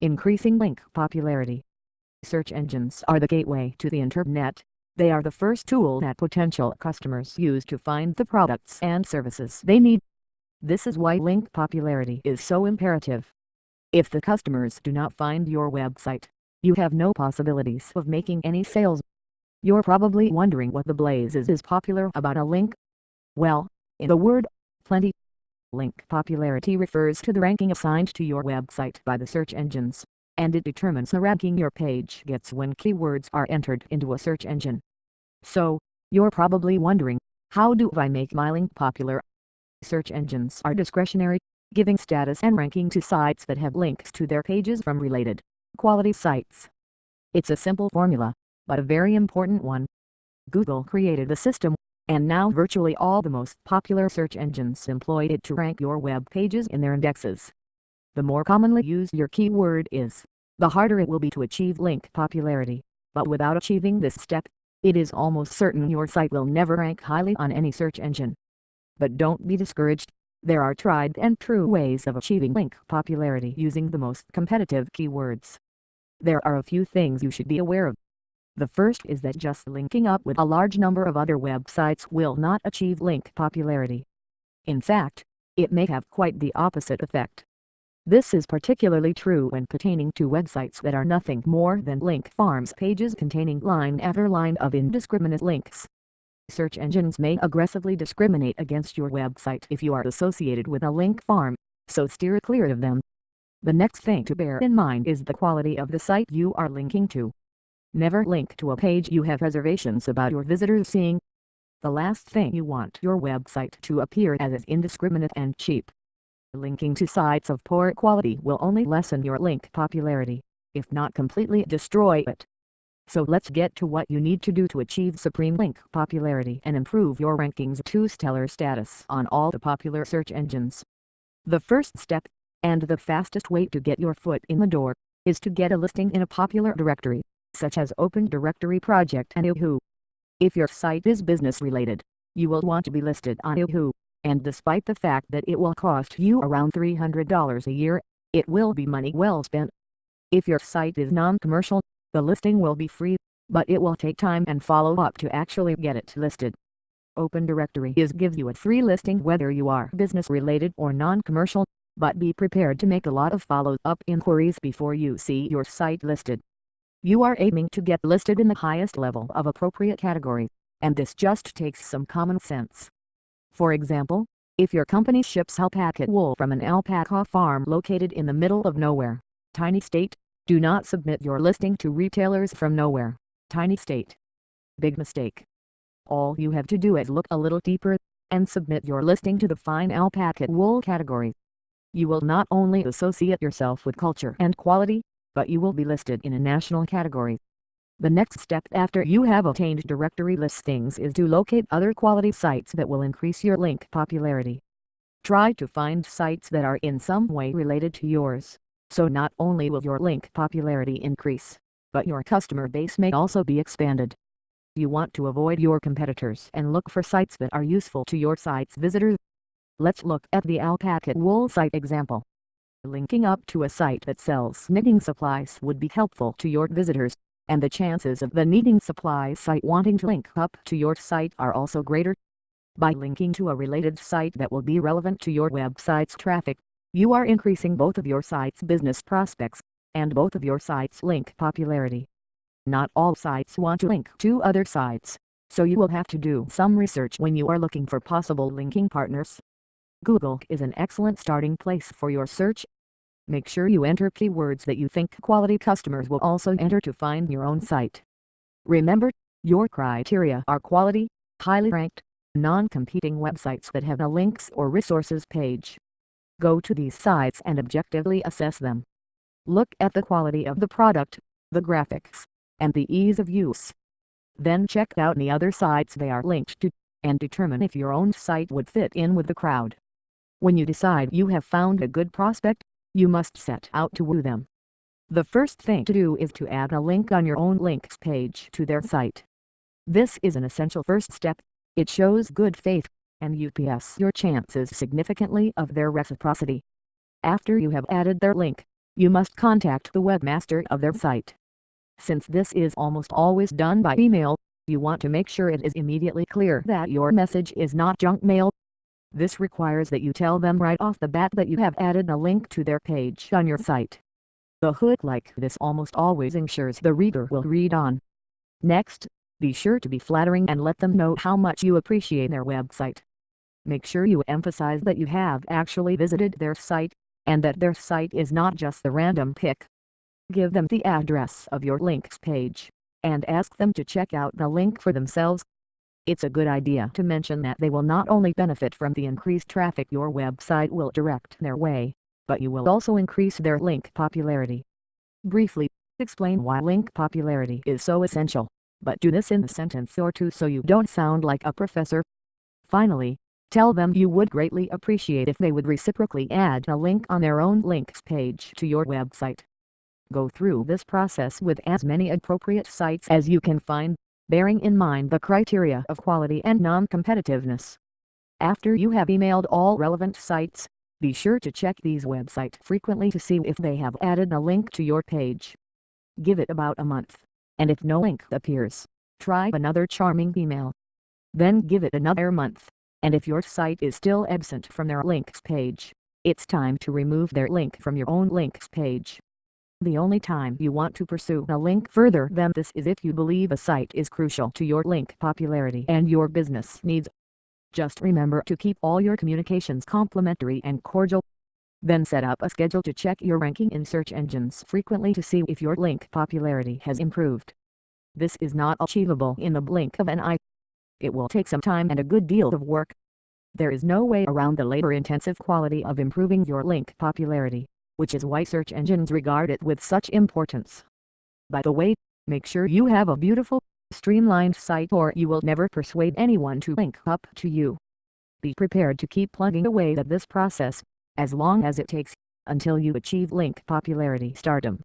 Increasing link popularity. Search engines are the gateway to the internet. They are the first tool that potential customers use to find the products and services they need. This is why link popularity is so imperative. If the customers do not find your website, you have no possibilities of making any sales. You're probably wondering what the blazes is popular about a link. Well, in a word, plenty. Link popularity refers to the ranking assigned to your website by the search engines, and it determines the ranking your page gets when keywords are entered into a search engine. So, you're probably wondering, how do I make my link popular? Search engines are discretionary, giving status and ranking to sites that have links to their pages from related, quality sites. It's a simple formula, but a very important one. Google created the system, and now virtually all the most popular search engines employ it to rank your web pages in their indexes. The more commonly used your keyword is, the harder it will be to achieve link popularity, but without achieving this step, it is almost certain your site will never rank highly on any search engine. But don't be discouraged, there are tried and true ways of achieving link popularity using the most competitive keywords. There are a few things you should be aware of. The first is that just linking up with a large number of other websites will not achieve link popularity. In fact, it may have quite the opposite effect. This is particularly true when pertaining to websites that are nothing more than link farms pages containing line after line of indiscriminate links. Search engines may aggressively discriminate against your website if you are associated with a link farm, so steer clear of them. The next thing to bear in mind is the quality of the site you are linking to. Never link to a page you have reservations about your visitors seeing. The last thing you want your website to appear as is indiscriminate and cheap. Linking to sites of poor quality will only lessen your link popularity, if not completely destroy it. So let's get to what you need to do to achieve supreme link popularity and improve your rankings to stellar status on all the popular search engines. The first step, and the fastest way to get your foot in the door, is to get a listing in a popular directory, such as Open Directory Project and Yahoo. If your site is business related, you will want to be listed on Yahoo, and despite the fact that it will cost you around $300 a year, it will be money well spent. If your site is non-commercial, the listing will be free, but it will take time and follow-up to actually get it listed. Open Directory gives you a free listing whether you are business related or non-commercial, but be prepared to make a lot of follow-up inquiries before you see your site listed. You are aiming to get listed in the highest level of appropriate categories, and this just takes some common sense. For example, if your company ships alpaca wool from an alpaca farm located in the middle of nowhere, tiny state, do not submit your listing to retailers from nowhere, tiny state. Big mistake. All you have to do is look a little deeper, and submit your listing to the fine alpaca wool category. You will not only associate yourself with culture and quality, but you will be listed in a national category. The next step after you have obtained directory listings is to locate other quality sites that will increase your link popularity. Try to find sites that are in some way related to yours, so not only will your link popularity increase, but your customer base may also be expanded. You want to avoid your competitors and look for sites that are useful to your site's visitors. Let's look at the alpaca wool site example. Linking up to a site that sells knitting supplies would be helpful to your visitors, and the chances of the knitting supplies site wanting to link up to your site are also greater. By linking to a related site that will be relevant to your website's traffic, you are increasing both of your site's business prospects, and both of your site's link popularity. Not all sites want to link to other sites, so you will have to do some research when you are looking for possible linking partners. Google is an excellent starting place for your search. Make sure you enter keywords that you think quality customers will also enter to find your own site. Remember, your criteria are quality, highly ranked, non-competing websites that have a links or resources page. Go to these sites and objectively assess them. Look at the quality of the product, the graphics, and the ease of use. Then check out the other sites they are linked to, and determine if your own site would fit in with the crowd. When you decide you have found a good prospect, you must set out to woo them. The first thing to do is to add a link on your own links page to their site. This is an essential first step. It shows good faith, and ups your chances significantly of their reciprocity. After you have added their link, you must contact the webmaster of their site. Since this is almost always done by email, you want to make sure it is immediately clear that your message is not junk mail. This requires that you tell them right off the bat that you have added a link to their page on your site. A hook like this almost always ensures the reader will read on. Next, be sure to be flattering and let them know how much you appreciate their website. Make sure you emphasize that you have actually visited their site, and that their site is not just the random pic. Give them the address of your links page, and ask them to check out the link for themselves. It's a good idea to mention that they will not only benefit from the increased traffic your website will direct their way, but you will also increase their link popularity. Briefly, explain why link popularity is so essential, but do this in a sentence or two so you don't sound like a professor. Finally, tell them you would greatly appreciate if they would reciprocally add a link on their own links page to your website. Go through this process with as many appropriate sites as you can find, bearing in mind the criteria of quality and non-competitiveness. After you have emailed all relevant sites, be sure to check these websites frequently to see if they have added a link to your page. Give it about a month, and if no link appears, try another charming email. Then give it another month, and if your site is still absent from their links page, it's time to remove their link from your own links page. The only time you want to pursue a link further than this is if you believe a site is crucial to your link popularity and your business needs. Just remember to keep all your communications complimentary and cordial. Then set up a schedule to check your ranking in search engines frequently to see if your link popularity has improved. This is not achievable in the blink of an eye. It will take some time and a good deal of work. There is no way around the labor-intensive quality of improving your link popularity, which is why search engines regard it with such importance. By the way, make sure you have a beautiful, streamlined site or you will never persuade anyone to link up to you. Be prepared to keep plugging away at this process, as long as it takes, until you achieve link popularity stardom.